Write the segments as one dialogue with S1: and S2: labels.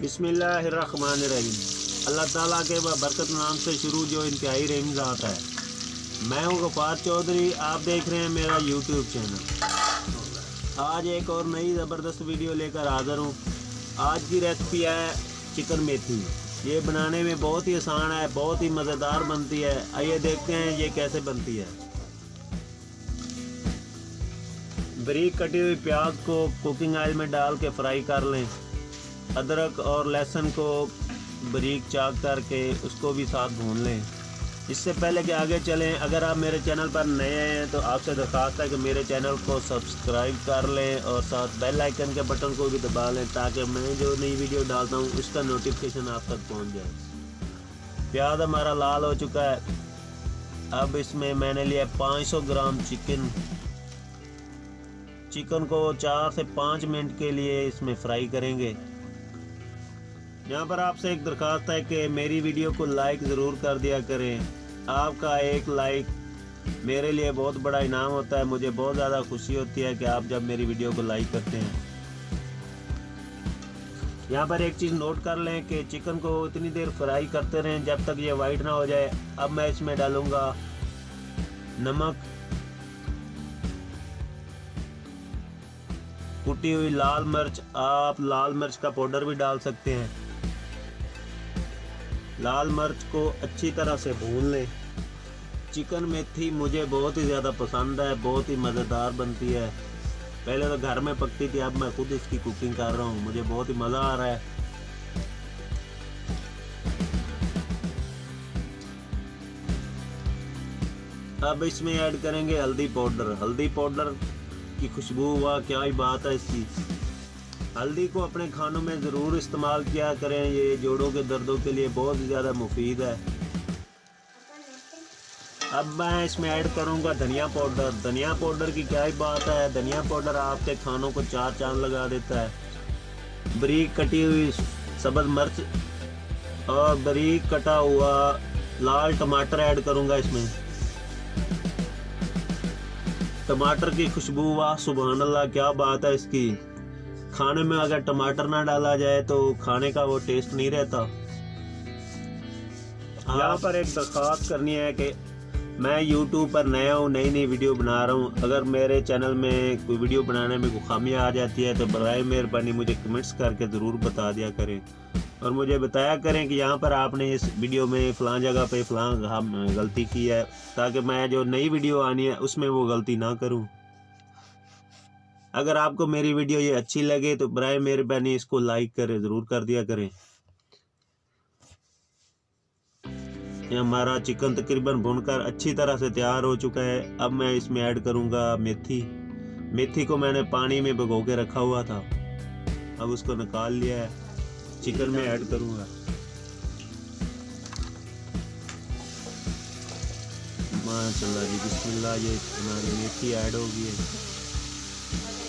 S1: बिस्मिल्लाहिर्रहमानिर्रहीम। अल्लाह ताला के बरकत नाम से शुरू जो इंतहाई रहीम ज़ात है। मैं हूँ गफ़ार चौधरी, आप देख रहे हैं मेरा यूट्यूब चैनल। आज एक और नई ज़बरदस्त वीडियो लेकर हाज़िर हूँ। आज की रेसिपी है चिकन मेथी। ये बनाने में बहुत ही आसान है, बहुत ही मज़ेदार बनती है। आइए देखते हैं ये कैसे बनती है। बारीक कटी हुई प्याज को कुकिंग ऑयल में डाल के फ्राई कर लें। अदरक और लहसुन को बारीक चाक करके उसको भी साथ भून लें। इससे पहले कि आगे चलें, अगर आप मेरे चैनल पर नए हैं तो आपसे दरख्वास्त है कि मेरे चैनल को सब्सक्राइब कर लें और साथ बेल आइकन के बटन को भी दबा लें ताकि मैं जो नई वीडियो डालता हूं उसका नोटिफिकेशन आप तक पहुंच जाए। प्याज हमारा लाल हो चुका है। अब इसमें मैंने लिया 500 ग्राम चिकन को 4 से 5 मिनट के लिए इसमें फ्राई करेंगे। यहाँ पर आपसे एक दरख्वास्त है कि मेरी वीडियो को लाइक ज़रूर कर दिया करें। आपका एक लाइक मेरे लिए बहुत बड़ा इनाम होता है। मुझे बहुत ज़्यादा खुशी होती है कि आप जब मेरी वीडियो को लाइक करते हैं। यहाँ पर एक चीज़ नोट कर लें कि चिकन को इतनी देर फ्राई करते रहें जब तक ये वाइट ना हो जाए। अब मैं इसमें डालूँगा नमक, कुटी हुई लाल मिर्च। आप लाल मिर्च का पाउडर भी डाल सकते हैं। लाल मिर्च को अच्छी तरह से भून लें। चिकन मेथी मुझे बहुत ही ज़्यादा पसंद है, बहुत ही मज़ेदार बनती है। पहले तो घर में पकती थी, अब मैं खुद इसकी कुकिंग कर रहा हूँ, मुझे बहुत ही मज़ा आ रहा है। अब इसमें ऐड करेंगे हल्दी पाउडर। हल्दी पाउडर की खुशबू, वाह क्या ही बात है इसकी। हल्दी को अपने खानों में ज़रूर इस्तेमाल किया करें, ये जोड़ों के दर्दों के लिए बहुत ज़्यादा मुफीद है। अब मैं इसमें ऐड करूंगा धनिया पाउडर। धनिया पाउडर की क्या ही बात है, धनिया पाउडर आपके खानों को चार चांद लगा देता है। बारीक कटी हुई सब्ज़ मिर्च और बारीक कटा हुआ लाल टमाटर ऐड करूंगा इसमें। टमाटर की खुशबू, वाह सुभान अल्लाह क्या बात है इसकी। खाने में अगर टमाटर ना डाला जाए तो खाने का वो टेस्ट नहीं रहता। यहाँ पर एक दरख्वास्त करनी है कि मैं YouTube पर नया हूँ, नई वीडियो बना रहा हूँ। अगर मेरे चैनल में कोई वीडियो बनाने में कोई खामियाँ आ जाती है तो बराए मेहरबानी मुझे कमेंट्स करके ज़रूर बता दिया करें और मुझे बताया करें कि यहाँ पर आपने इस वीडियो में फ़लाँ जगह पे फ़लाँ गलती की है, ताकि मैं जो नई वीडियो आनी है उसमें वो गलती ना करूँ। अगर आपको मेरी वीडियो ये अच्छी लगे तो बराए मेहरबानी इसको लाइक करें, ज़रूर कर दिया करें। ये हमारा चिकन तकरीबन भुनकर अच्छी तरह से तैयार हो चुका है। अब मैं इसमें ऐड करूँगा मेथी। मेथी को मैंने पानी में भिगो के रखा हुआ था, अब उसको निकाल लिया है, चिकन में ऐड करूँगा। माशाल्लाह जी, बिस्मिल्लाह, ये हमारी मेथी ऐड हो गई है।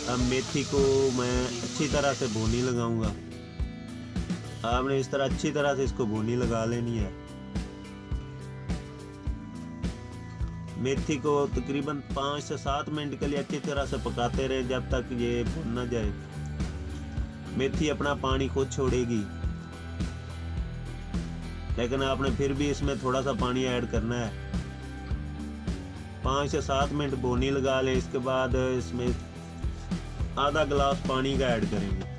S1: अब मेथी को मैं अच्छी तरह से भूनी लगाऊंगा। आपने इस तरह अच्छी तरह से इसको भूनी लगा लेनी है। मेथी को तकरीबन 5 से 7 मिनट के लिए अच्छी तरह से पकाते रहें जब तक ये भुन ना जाए। मेथी अपना पानी खुद छोड़ेगी, लेकिन आपने फिर भी इसमें थोड़ा सा पानी ऐड करना है। 5 से 7 मिनट भूनी लगा लें। इसके बाद इसमें आधा गिलास पानी का ऐड करेंगे।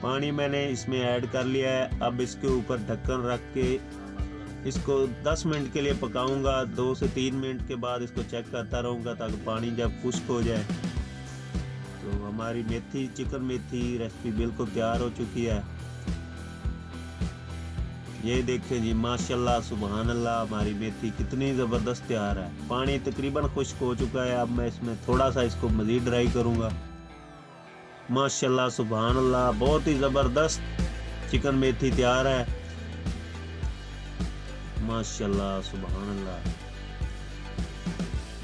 S1: पानी मैंने इसमें ऐड कर लिया है। अब इसके ऊपर ढक्कन रख के इसको 10 मिनट के लिए पकाऊंगा। 2 से 3 मिनट के बाद इसको चेक करता रहूँगा ताकि पानी जब खुश्क हो जाए। तो हमारी मेथी चिकन मेथी रेसिपी बिल्कुल तैयार हो चुकी है। ये देखें जी, माशाल्लाह सुभान अल्लाह, हमारी मेथी कितनी ज़बरदस्त तैयार है। पानी तकरीबन खुश्क हो चुका है। अब मैं इसमें थोड़ा सा इसको मज़ीद ड्राई करूँगा। माशाल्लाह सुभान अल्लाह, बहुत ही ज़बरदस्त चिकन मेथी तैयार है। माशाल्लाह सुभान अल्लाह,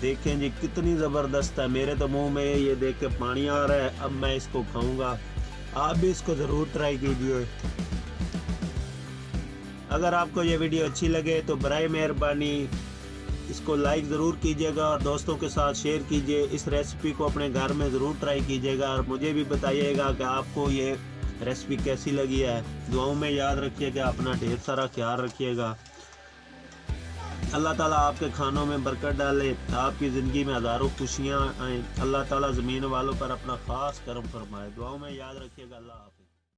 S1: देखें जी कितनी ज़बरदस्त है। मेरे तो मुंह में ये देख के पानी आ रहा है। अब मैं इसको खाऊँगा, आप भी इसको ज़रूर ट्राई कीजिए। अगर आपको ये वीडियो अच्छी लगे तो बराए मेहरबानी इसको लाइक ज़रूर कीजिएगा और दोस्तों के साथ शेयर कीजिए। इस रेसिपी को अपने घर में ज़रूर ट्राई कीजिएगा और मुझे भी बताइएगा कि आपको ये रेसिपी कैसी लगी है। दुआओं में याद रखिएगा, अपना ढेर सारा ख्याल रखिएगा। अल्लाह ताला आपके खानों में बरकत डाले, आपकी ज़िंदगी में हज़ारों खुशियाँ आएँ। अल्लाह ताला ज़मीन वालों पर अपना ख़ास करम फरमाए। दुआओं में याद रखिएगा। अल्लाह हाफ़िज़।